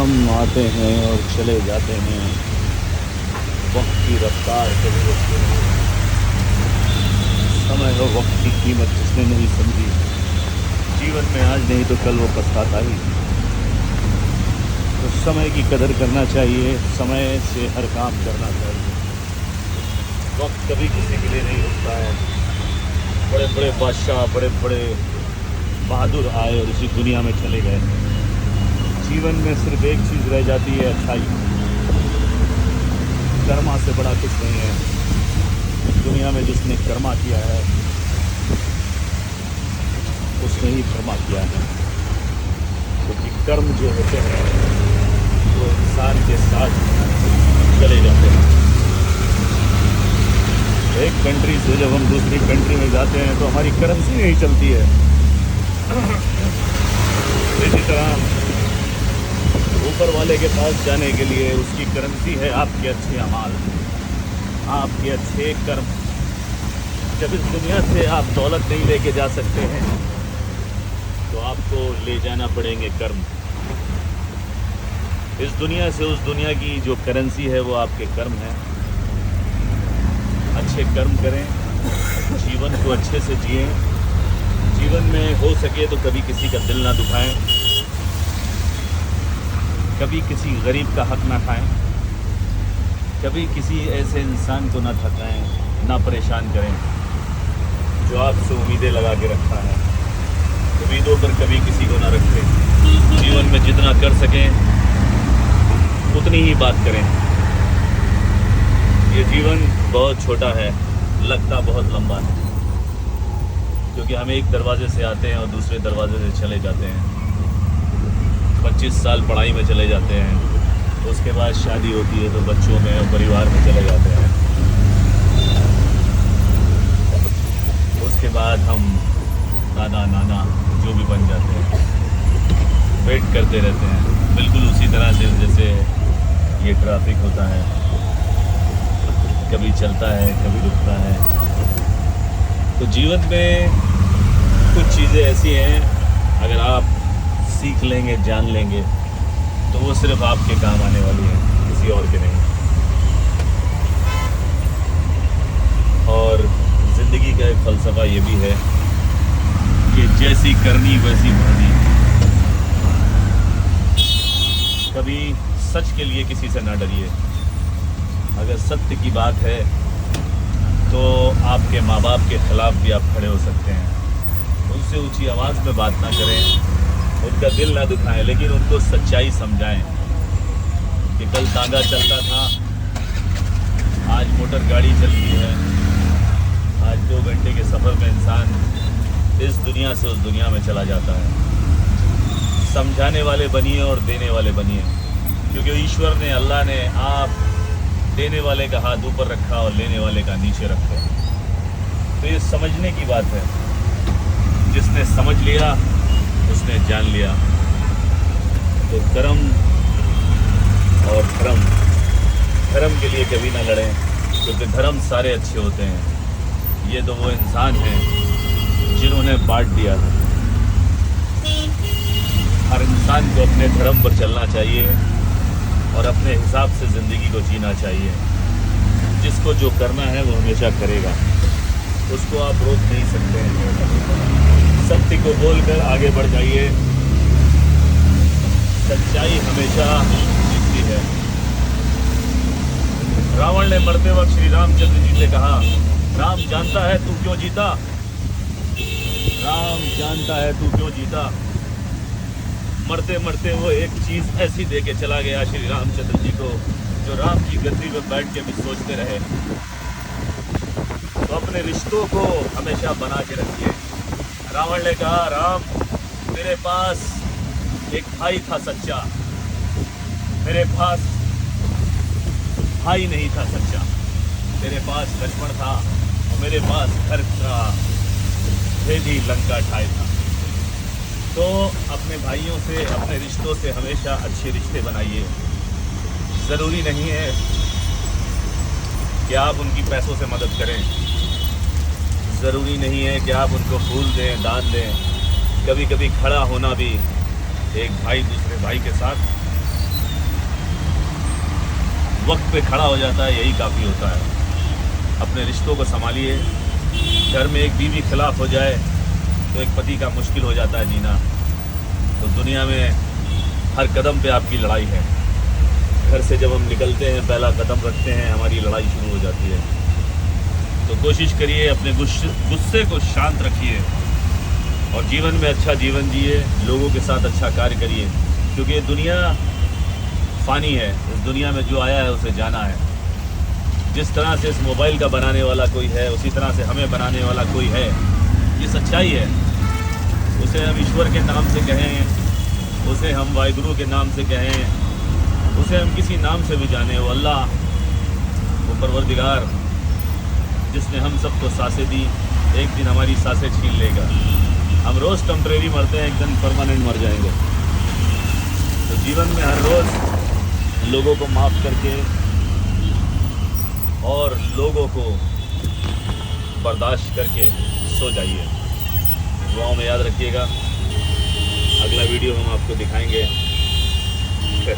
हम आते हैं और चले जाते हैं। वक्त की रफ्तार कभी रुकती नहीं। समय और वक्त की कीमत जिसने नहीं समझी, जीवन में आज नहीं तो कल वो पछताता ही। तो समय की कदर करना चाहिए, समय से हर काम करना चाहिए। वक्त कभी किसी के लिए नहीं रुकता है। बड़े बड़े बादशाह, बड़े बड़े बहादुर आए और इसी दुनिया में चले गए। जीवन में सिर्फ एक चीज़ रह जाती है, अच्छाई। कर्मा से बड़ा कुछ नहीं है। दुनिया में जिसने कर्मा किया है उसने ही कर्मा किया है, क्योंकि कर्म जो होते हैं वो इंसान के साथ चले जाते हैं। एक कंट्री से जब हम दूसरी कंट्री में जाते हैं तो हमारी करेंसी नहीं चलती है। इसी तरह ऊपर वाले के पास जाने के लिए उसकी करेंसी है आपके अच्छे अमाल, आपके अच्छे कर्म। जब इस दुनिया से आप दौलत नहीं लेके जा सकते हैं तो आपको ले जाना पड़ेंगे कर्म। इस दुनिया से उस दुनिया की जो करेंसी है वो आपके कर्म है। अच्छे कर्म करें, जीवन को अच्छे से जिएं। जीवन में हो सके तो कभी किसी का दिल ना दुखाएं, कभी किसी गरीब का हक ना खाएं, कभी किसी ऐसे इंसान को ना थकाएं, ना परेशान करें जो आपसे उम्मीदें लगा के रखा है। उम्मीदों पर कभी किसी को ना रखें। जीवन में जितना कर सकें उतनी ही बात करें। ये जीवन बहुत छोटा है, लगता बहुत लंबा है, क्योंकि हम एक दरवाजे से आते हैं और दूसरे दरवाजे से चले जाते हैं। 25 साल पढ़ाई में चले जाते हैं, उसके बाद शादी होती है तो बच्चों में और परिवार में चले जाते हैं। उसके बाद हम दादा नाना जो भी बन जाते हैं, वेट करते रहते हैं, बिल्कुल उसी तरह से जैसे ये ट्रैफिक होता है, कभी चलता है कभी रुकता है। तो जीवन में कुछ चीज़ें ऐसी हैं, अगर आप सीख लेंगे, जान लेंगे, तो वो सिर्फ आपके काम आने वाली है, किसी और के नहीं। और ज़िंदगी का एक फ़लसफ़ा ये भी है कि जैसी करनी वैसी भरनी। कभी सच के लिए किसी से ना डरिए। अगर सत्य की बात है तो आपके माँ बाप के ख़िलाफ़ भी आप खड़े हो सकते हैं। उनसे ऊंची आवाज़ में बात ना करें, उनका दिल ना दुखाएं, लेकिन उनको सच्चाई समझाएं कि कल तांगा चलता था, आज मोटर गाड़ी चलती है। आज 2 घंटे के सफ़र में इंसान इस दुनिया से उस दुनिया में चला जाता है। समझाने वाले बनिए और देने वाले बनिए, क्योंकि ईश्वर ने, अल्लाह ने आप देने वाले का हाथ ऊपर रखा और लेने वाले का नीचे रखा। तो ये समझने की बात है। जिसने समझ लिया उसने जान लिया। तो कर्म और धर्म के लिए कभी ना लड़ें, क्योंकि धर्म सारे अच्छे होते हैं। ये तो वो इंसान हैं जिन्होंने बांट दिया है। हर इंसान को अपने धर्म पर चलना चाहिए और अपने हिसाब से ज़िंदगी को जीना चाहिए। जिसको जो करना है वो हमेशा करेगा, उसको आप रोक नहीं सकते हैं। सत्य को बोलकर आगे बढ़ जाइए। सच्चाई हमेशा जीतती है। रावण ने मरते वक्त श्री रामचंद्र जी से कहा, राम जानता है तू क्यों जीता? राम जानता है तू क्यों जीता? मरते मरते वो एक चीज़ ऐसी दे के चला गया श्री रामचंद्र जी को, जो राम की गद्दी में बैठ के भी सोचते रहे। तो अपने रिश्तों को हमेशा बना के रखिए। रावण ने कहा, राम मेरे पास एक भाई था सच्चा, मेरे पास भाई नहीं था सच्चा। मेरे पास लक्ष्मण था और मेरे पास घर का भेदी लंका ठाई था। तो अपने भाइयों से, अपने रिश्तों से हमेशा अच्छे रिश्ते बनाइए। ज़रूरी नहीं है कि आप उनकी पैसों से मदद करें, ज़रूरी नहीं है कि आप उनको फूल दें, दान दें। कभी कभी खड़ा होना भी एक भाई दूसरे भाई के साथ वक्त पे खड़ा हो जाता है, यही काफ़ी होता है। अपने रिश्तों को संभालिए। घर में एक बीवी खिलाफ हो जाए तो एक पति का मुश्किल हो जाता है जीना। तो दुनिया में हर कदम पे आपकी लड़ाई है। घर से जब हम निकलते हैं, पहला कदम रखते हैं, हमारी लड़ाई शुरू हो जाती है। तो कोशिश करिए अपने गुस्से को शांत रखिए और जीवन में अच्छा जीवन जिए, लोगों के साथ अच्छा कार्य करिए, क्योंकि ये दुनिया फ़ानी है। इस दुनिया में जो आया है उसे जाना है। जिस तरह से इस मोबाइल का बनाने वाला कोई है, उसी तरह से हमें बनाने वाला कोई है। ये सच्चाई है। उसे हम ईश्वर के नाम से कहें, उसे हम वाहिगुरु के नाम से कहें, उसे हम किसी नाम से भी जाने, वो अल्लाह, वो परवरदिगार जिसने हम सबको सांसें दी, एक दिन हमारी सांसें छीन लेगा। हम रोज़ टेम्परेरी मरते हैं, एक दिन परमानेंट मर जाएंगे। तो जीवन में हर रोज़ लोगों को माफ़ करके और लोगों को बर्दाश्त करके सो जाइए। दुआओं में याद रखिएगा। अगला वीडियो हम आपको दिखाएंगे फिर।